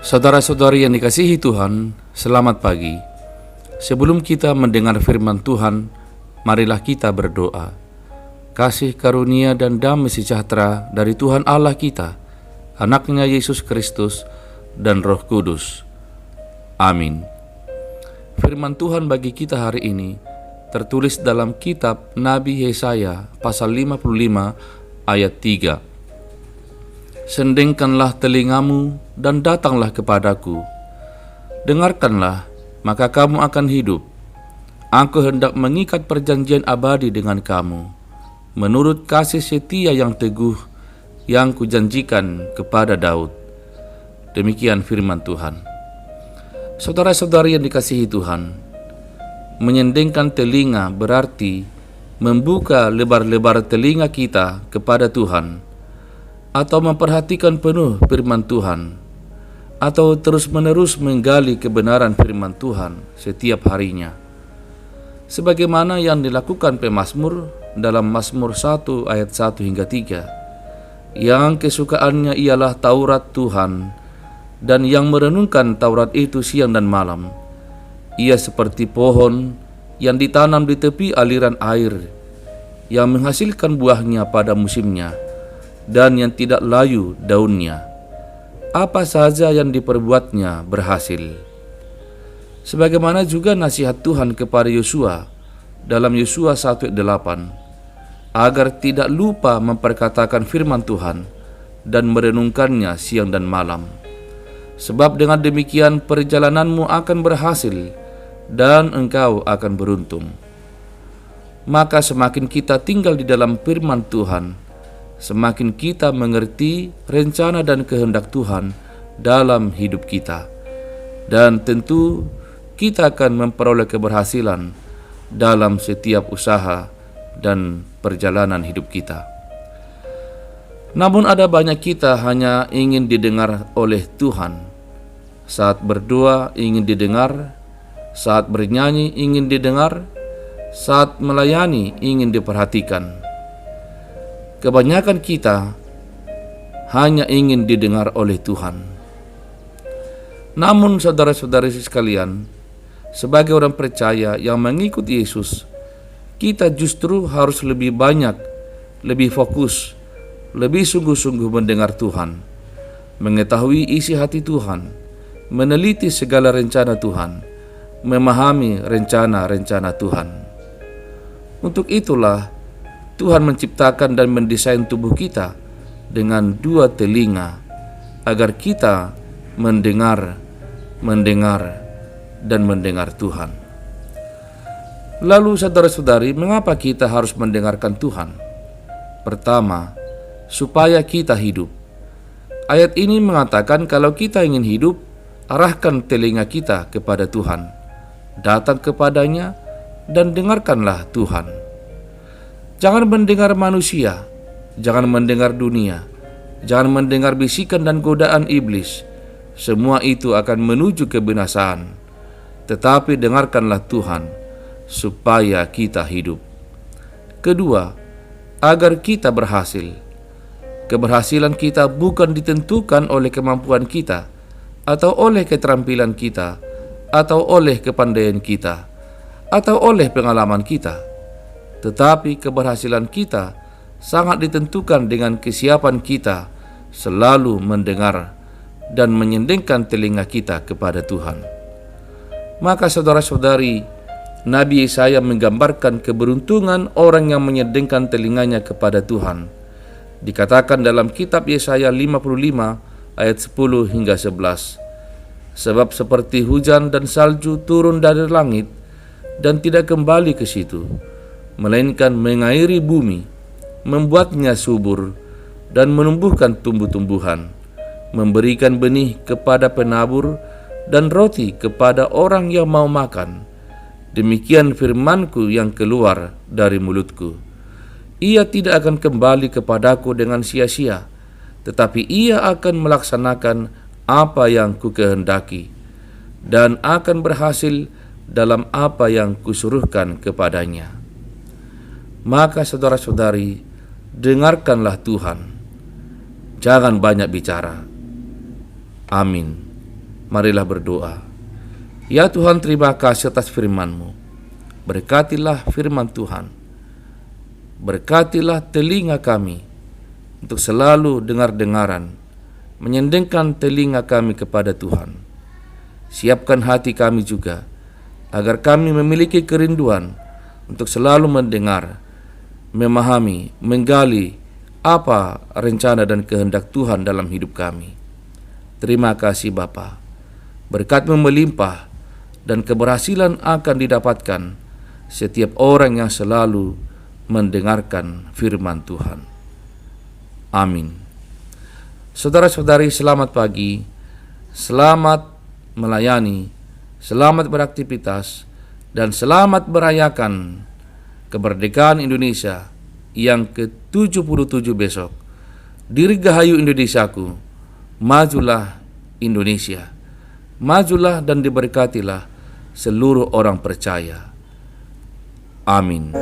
Saudara-saudari yang dikasihi Tuhan, selamat pagi. Sebelum kita mendengar firman Tuhan, marilah kita berdoa. Kasih karunia dan damai sejahtera dari Tuhan Allah kita, Anaknya Yesus Kristus, dan Roh Kudus. Amin. Firman Tuhan bagi kita hari ini tertulis dalam kitab Nabi Yesaya pasal 55 ayat 3. Sendengkanlah telingamu dan datanglah kepadaku. Dengarkanlah, maka kamu akan hidup. Aku hendak mengikat perjanjian abadi dengan kamu, menurut kasih setia yang teguh yang kujanjikan kepada Daud. Demikian firman Tuhan. Saudara-saudari yang dikasihi Tuhan, menyendengkan telinga berarti membuka lebar-lebar telinga kita kepada Tuhan, atau memperhatikan penuh firman Tuhan, atau terus-menerus menggali kebenaran firman Tuhan setiap harinya. Sebagaimana yang dilakukan pemazmur dalam Mazmur 1 ayat 1 hingga 3, yang kesukaannya ialah Taurat Tuhan, dan yang merenungkan Taurat itu siang dan malam. Ia seperti pohon yang ditanam di tepi aliran air, yang menghasilkan buahnya pada musimnya, dan yang tidak layu daunnya. Apa saja yang diperbuatnya berhasil. Sebagaimana juga nasihat Tuhan kepada Yosua dalam Yosua 1:8, agar tidak lupa memperkatakan firman Tuhan dan merenungkannya siang dan malam. Sebab dengan demikian perjalananmu akan berhasil dan engkau akan beruntung. Maka semakin kita tinggal di dalam firman Tuhan, semakin kita mengerti rencana dan kehendak Tuhan dalam hidup kita. Dan tentu kita akan memperoleh keberhasilan dalam setiap usaha dan perjalanan hidup kita. Namun ada banyak kita hanya ingin didengar oleh Tuhan. Saat berdoa ingin didengar, saat bernyanyi ingin didengar, saat melayani ingin diperhatikan. Kebanyakan kita hanya ingin didengar oleh Tuhan. Namun saudara-saudari sekalian, sebagai orang percaya yang mengikuti Yesus, kita justru harus lebih banyak, lebih fokus, lebih sungguh-sungguh mendengar Tuhan, mengetahui isi hati Tuhan, meneliti segala rencana Tuhan, memahami rencana-rencana Tuhan. Untuk itulah Tuhan menciptakan dan mendesain tubuh kita dengan dua telinga, agar kita mendengar, dan mendengar Tuhan. Lalu saudara-saudari, mengapa kita harus mendengarkan Tuhan? Pertama, supaya kita hidup. Ayat ini mengatakan kalau kita ingin hidup, arahkan telinga kita kepada Tuhan, datang kepadanya, dan dengarkanlah Tuhan. Jangan mendengar manusia, jangan mendengar dunia, jangan mendengar bisikan dan godaan iblis. Semua itu akan menuju kebinasaan. Tetapi dengarkanlah Tuhan, supaya kita hidup. Kedua, agar kita berhasil. Keberhasilan kita bukan ditentukan oleh kemampuan kita, atau oleh keterampilan kita, atau oleh kepandaian kita, atau oleh pengalaman kita. Tetapi keberhasilan kita sangat ditentukan dengan kesiapan kita selalu mendengar dan menyendengkan telinga kita kepada Tuhan. Maka saudara-saudari, Nabi Yesaya menggambarkan keberuntungan orang yang menyendengkan telinganya kepada Tuhan. Dikatakan dalam kitab Yesaya 55 ayat 10 hingga 11, sebab seperti hujan dan salju turun dari langit dan tidak kembali ke situ, melainkan mengairi bumi, membuatnya subur, dan menumbuhkan tumbuh-tumbuhan, memberikan benih kepada penabur, dan roti kepada orang yang mau makan. Demikian firmanku yang keluar dari mulutku. Ia tidak akan kembali kepadaku dengan sia-sia, tetapi ia akan melaksanakan apa yang kukehendaki, dan akan berhasil dalam apa yang kusuruhkan kepadanya. Maka saudara-saudari, dengarkanlah Tuhan. Jangan banyak bicara. Amin. Marilah berdoa. Ya Tuhan, terima kasih atas firman-Mu. Berkatilah firman Tuhan. Berkatilah telinga kami untuk selalu dengar-dengaran, menyendengkan telinga kami kepada Tuhan. Siapkan hati kami juga, agar kami memiliki kerinduan untuk selalu mendengar, memahami, menggali apa rencana dan kehendak Tuhan dalam hidup kami. Terima kasih Bapa. Berkat-Mu melimpah dan keberhasilan akan didapatkan setiap orang yang selalu mendengarkan firman Tuhan. Amin. Saudara-saudari, selamat pagi, selamat melayani, selamat beraktivitas, dan selamat merayakan kemerdekaan Indonesia yang ke-77 besok. Dirgahayu Indonesiaku, majulah Indonesia. Majulah dan diberkatilah seluruh orang percaya. Amin.